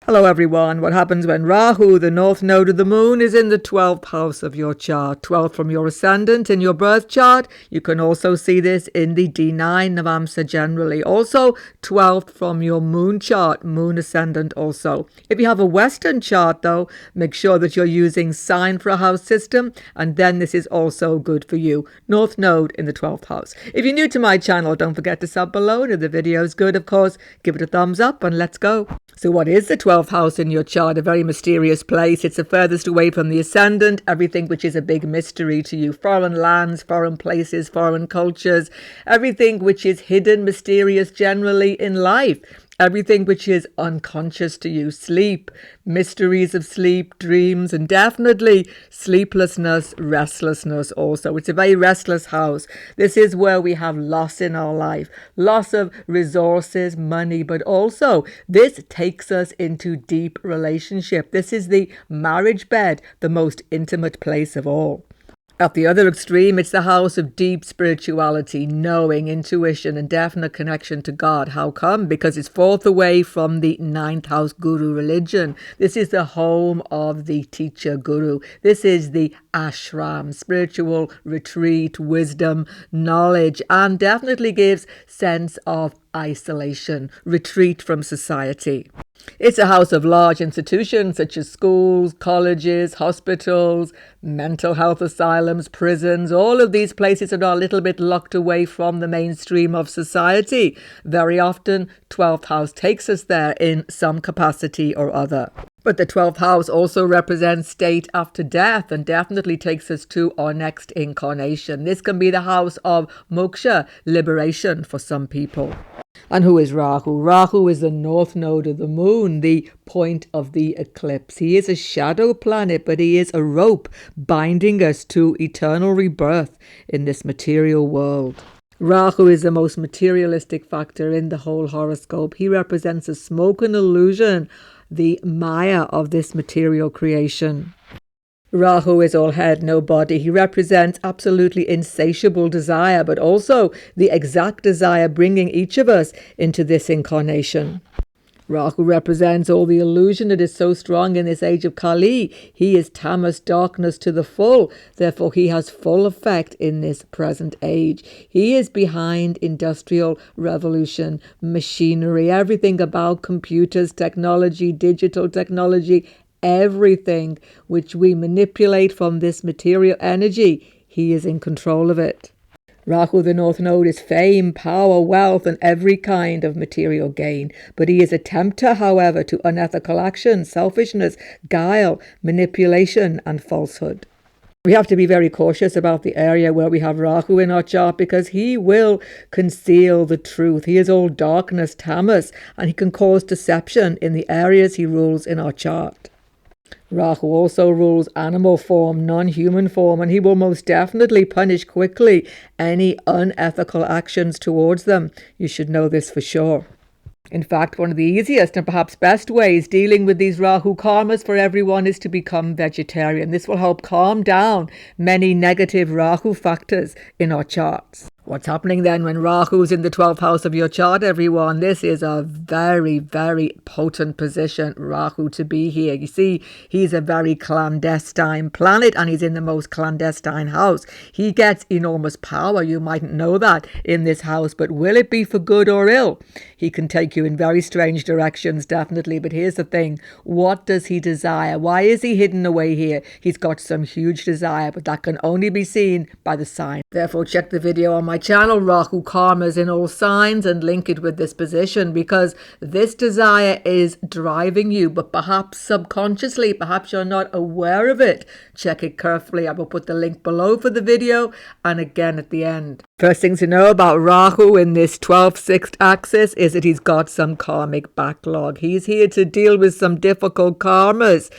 Hello everyone. What happens when Rahu, the north node of the moon, is in the 12th house of your chart? 12th from your ascendant in your birth chart. You can also see this in the D9 Navamsa generally. Also 12th from your moon chart, moon ascendant also. If you have a Western chart though, make sure that you're using sign for a house system, and then this is also good for you. North node in the 12th house. If you're new to my channel, don't forget to sub below. And if the video is good, of course, give it a thumbs up and let's go. So what is the 12th house in your chart? A very mysterious place. It's the furthest away from the ascendant, everything which is a big mystery to you. Foreign lands, foreign places, foreign cultures, everything which is hidden, mysterious generally in life. Everything which is unconscious to you, sleep, mysteries of sleep, dreams, and definitely sleeplessness, restlessness also. It's a very restless house. This is where we have loss in our life, loss of resources, money, but also this takes us into deep relationship. This is the marriage bed, the most intimate place of all. At the other extreme, it's the house of deep spirituality, knowing, intuition, and definite connection to God. How come? Because it's fourth away from the 9th house guru religion. This is the home of the teacher guru. This is the ashram, spiritual retreat, wisdom, knowledge, and definitely gives sense of isolation, retreat from society. It's a house of large institutions such as schools, colleges, hospitals, mental health asylums, prisons. All of these places are a little bit locked away from the mainstream of society. Very often, 12th house takes us there in some capacity or other. But the 12th house also represents state after death and definitely takes us to our next incarnation. This can be the house of moksha, liberation for some people. And who is Rahu? Rahu is the north node of the moon, the point of the eclipse. He is a shadow planet, but he is a rope binding us to eternal rebirth in this material world. Rahu is the most materialistic factor in the whole horoscope. He represents a smoke and illusion, the Maya of this material creation. Rahu is all head, no body. He represents absolutely insatiable desire, but also the exact desire bringing each of us into this incarnation. Rahu represents all the illusion that is so strong in this age of Kali. He is tamas, darkness to the full. Therefore, he has full effect in this present age. He is behind industrial revolution, machinery, everything about computers, technology, digital technology, everything which we manipulate from this material energy. He is in control of it. Rahu, the north node, is fame, power, wealth, and every kind of material gain. But he is a tempter, however, to unethical action, selfishness, guile, manipulation, and falsehood. We have to be very cautious about the area where we have Rahu in our chart because he will conceal the truth. He is all darkness, tamas, and he can cause deception in the areas he rules in our chart. Rahu also rules animal form, non-human form, and he will most definitely punish quickly any unethical actions towards them. You should know this for sure. In fact, one of the easiest and perhaps best ways dealing with these Rahu karmas for everyone is to become vegetarian. This will help calm down many negative Rahu factors in our charts. What's happening then when Rahu is in the 12th house of your chart, everyone? This is a very, very potent position, Rahu, to be here. You see, he's a very clandestine planet and he's in the most clandestine house. He gets enormous power. You mightn't know that in this house, but will it be for good or ill? He can take you in very strange directions, definitely. But here's the thing. What does he desire? Why is he hidden away here? He's got some huge desire, but that can only be seen by the sign. Therefore, check the video on my channel, Rahu Karmas in all signs, and link it with this position because this desire is driving you, but perhaps subconsciously, perhaps you're not aware of it. Check it carefully. I will put the link below for the video and again at the end. First thing to know about Rahu in this 12th, 6th axis is that he's got some karmic backlog. He's here to deal with some difficult karmas.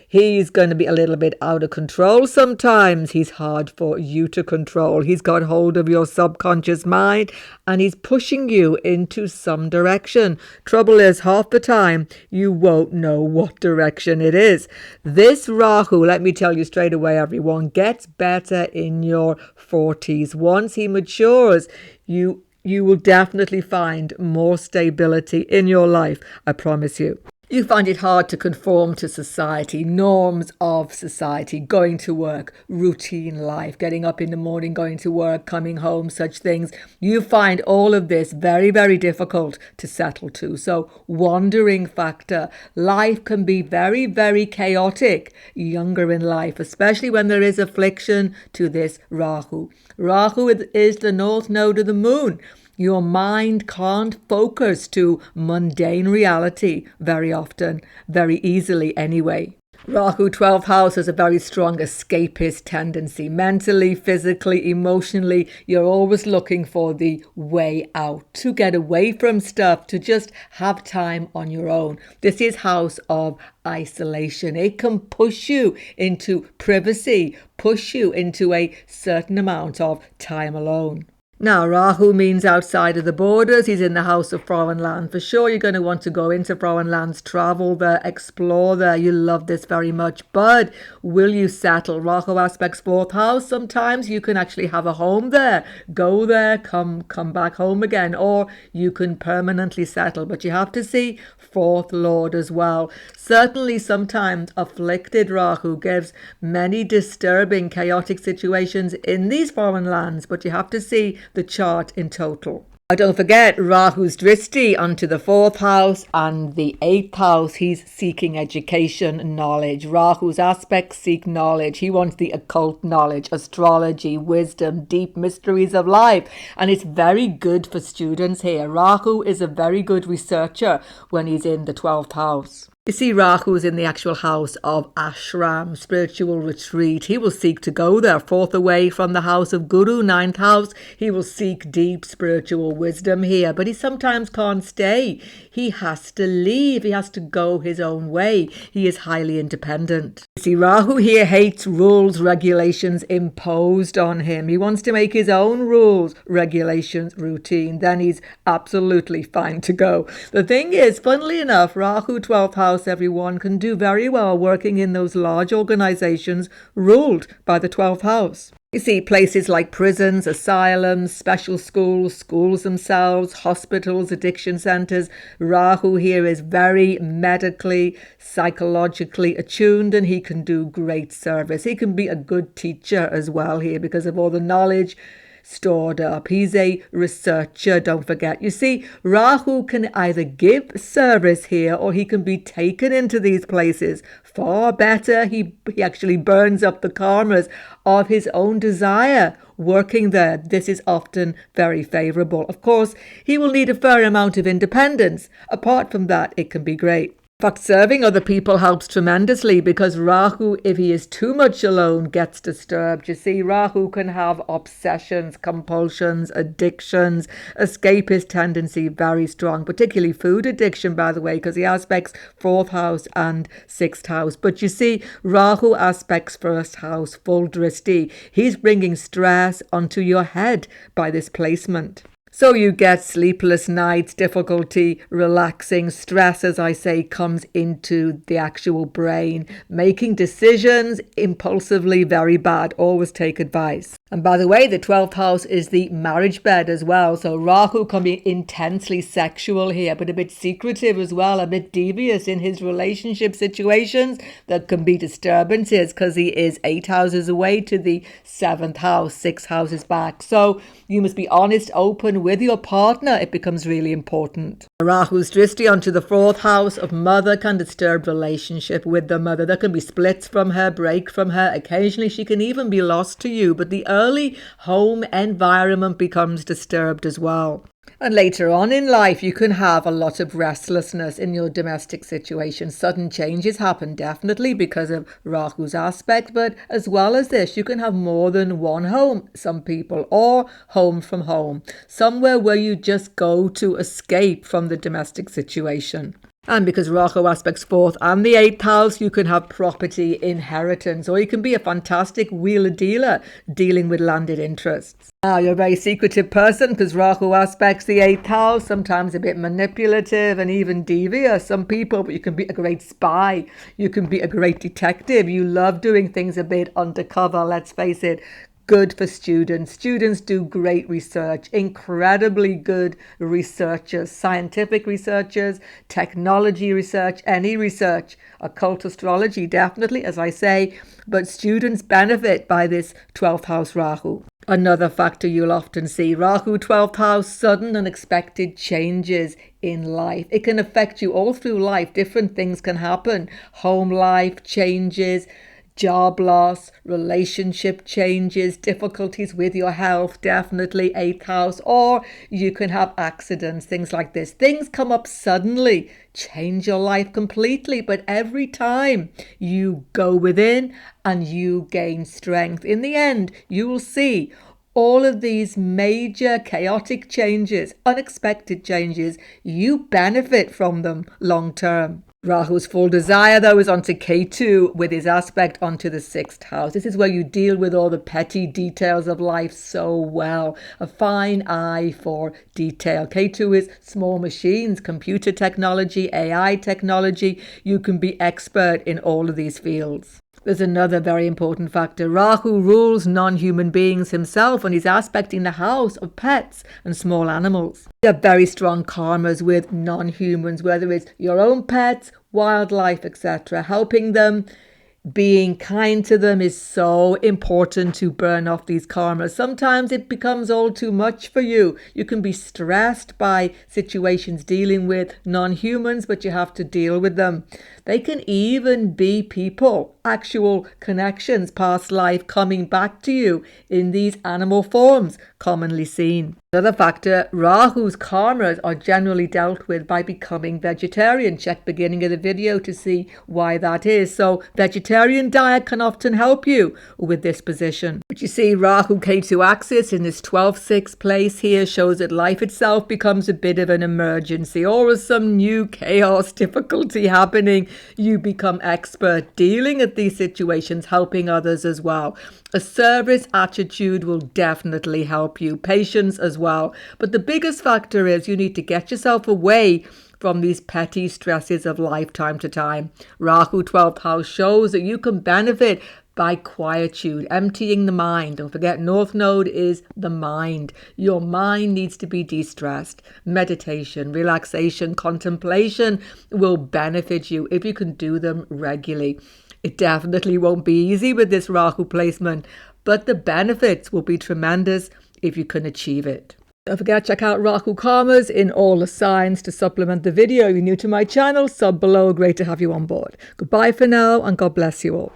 He's going to be a little bit out of control sometimes. He's hard for you to control. He's got hold of your subconscious mind and he's pushing you into some direction. Trouble is, half the time, you won't know what direction it is. This Rahu, let me tell you straight away, everyone, gets better in your 40s. Once he matures, you will definitely find more stability in your life, I promise you. You find it hard to conform to society, norms of society, going to work, routine life, getting up in the morning, going to work, coming home, such things. You find all of this very, very difficult to settle to. So, wandering factor. Life can be very, very chaotic younger in life, especially when there is affliction to this Rahu. Rahu is the north node of the moon. Your mind can't focus to mundane reality very often, very easily anyway. Rahu 12th house has a very strong escapist tendency. Mentally, physically, emotionally, you're always looking for the way out, to get away from stuff, to just have time on your own. This is house of isolation. It can push you into privacy, push you into a certain amount of time alone. Now, Rahu means outside of the borders. He's in the house of foreign land. For sure, you're going to want to go into foreign lands, travel there, explore there. You love this very much. But will you settle? Rahu aspects 4th house. Sometimes you can actually have a home there. Go there, come back home again. Or you can permanently settle. But you have to see 4th Lord as well. Certainly, sometimes afflicted Rahu gives many disturbing, chaotic situations in these foreign lands. But you have to see the chart in total. Don't forget Rahu's drishti onto the 4th house and the 8th house. He's seeking education, knowledge. Rahu's aspects seek knowledge. He wants the occult knowledge, astrology, wisdom, deep mysteries of life. And it's very good for students here. Rahu is a very good researcher when he's in the 12th house. You see, Rahu is in the actual house of ashram, spiritual retreat. He will seek to go there, 4th away from the house of Guru, 9th house. He will seek deep spiritual wisdom here, but he sometimes can't stay. He has to leave. He has to go his own way. He is highly independent. You see, Rahu here hates rules, regulations imposed on him. He wants to make his own rules, regulations, routine. Then he's absolutely fine to go. The thing is, funnily enough, Rahu 12th house, everyone can do very well working in those large organizations ruled by the 12th house. You see, places like prisons, asylums, special schools, schools themselves, hospitals, addiction centers. Rahu here is very medically, psychologically attuned, and he can do great service. He can be a good teacher as well here because of all the knowledge stored up. He's a researcher, don't forget. You see, Rahu can either give service here or he can be taken into these places. Far better, he actually burns up the karmas of his own desire working there. This is often very favorable. Of course, he will need a fair amount of independence. Apart from that, it can be great. In fact, serving other people helps tremendously because Rahu, if he is too much alone, gets disturbed. You see, Rahu can have obsessions, compulsions, addictions, escapist tendency very strong, particularly food addiction, by the way, because he aspects 4th house and 6th house. But you see, Rahu aspects 1st house, full drishti. He's bringing stress onto your head by this placement. So you get sleepless nights, difficulty relaxing, stress, as I say, comes into the actual brain. Making decisions impulsively, very bad. Always take advice. And by the way, the 12th house is the marriage bed as well. So Rahu can be intensely sexual here, but a bit secretive as well, a bit devious in his relationship situations. There can be disturbances because he is 8 houses away to the 7th house, 6 houses back. So you must be honest, open with your partner. It becomes really important. Rahu's drishti onto the 4th house of mother can disturb relationship with the mother. There can be splits from her, break from her. Occasionally she can even be lost to you, but the early home environment becomes disturbed as well. And later on in life, you can have a lot of restlessness in your domestic situation. Sudden changes happen, definitely because of Rahu's aspect, but as well as this, you can have more than one home, some people, or home from home, somewhere where you just go to escape from the domestic situation. And because Rahu aspects 4th and the 8th house, you can have property inheritance, or you can be a fantastic wheeler dealer dealing with landed interests. Now, you're a very secretive person because Rahu aspects the 8th house, sometimes a bit manipulative and even devious. Some people, but you can be a great spy. You can be a great detective. You love doing things a bit undercover, let's face it. good for students. Students do great research, incredibly good researchers, scientific researchers, technology research, any research, occult astrology, definitely, as I say, but students benefit by this 12th house Rahu. Another factor you'll often see, Rahu 12th house, sudden unexpected changes in life. It can affect you all through life. Different things can happen. Home life changes, job loss, relationship changes, difficulties with your health, definitely 8th house, or you can have accidents, things like this. Things come up suddenly, change your life completely, but every time you go within and you gain strength, in the end, you will see all of these major chaotic changes, unexpected changes, you benefit from them long term. Rahu's full desire, though, is onto Ketu with his aspect onto the 6th house. This is where you deal with all the petty details of life so well. A fine eye for detail. Ketu is small machines, computer technology, AI technology. You can be expert in all of these fields. There's another very important factor. Rahu rules non-human beings himself, and he's aspecting the house of pets and small animals. You have very strong karmas with non-humans, whether it's your own pets, wildlife, etc. Helping them, being kind to them is so important to burn off these karmas. Sometimes it becomes all too much for you. You can be stressed by situations dealing with non-humans, but you have to deal with them. They can even be people, actual connections, past life coming back to you in these animal forms commonly seen. Another factor, Rahu's karmas are generally dealt with by becoming vegetarian. Check beginning of the video to see why that is. So vegetarian diet can often help you with this position. But you see, Rahu Ketu axis in this 12th, 6th place here shows that life itself becomes a bit of an emergency, or some new chaos, difficulty happening. You become expert dealing at these situations, helping others as well. A service attitude will definitely help you. Patience as well. But the biggest factor is you need to get yourself away from these petty stresses of life time to time. Rahu 12th house shows that you can benefit by quietude, emptying the mind. Don't forget, North Node is the mind. Your mind needs to be de-stressed. Meditation, relaxation, contemplation will benefit you if you can do them regularly. It definitely won't be easy with this Rahu placement, but the benefits will be tremendous if you can achieve it. Don't forget to check out Rahu Karmas in all the signs to supplement the video. If you're new to my channel, sub below. Great to have you on board. Goodbye for now, and God bless you all.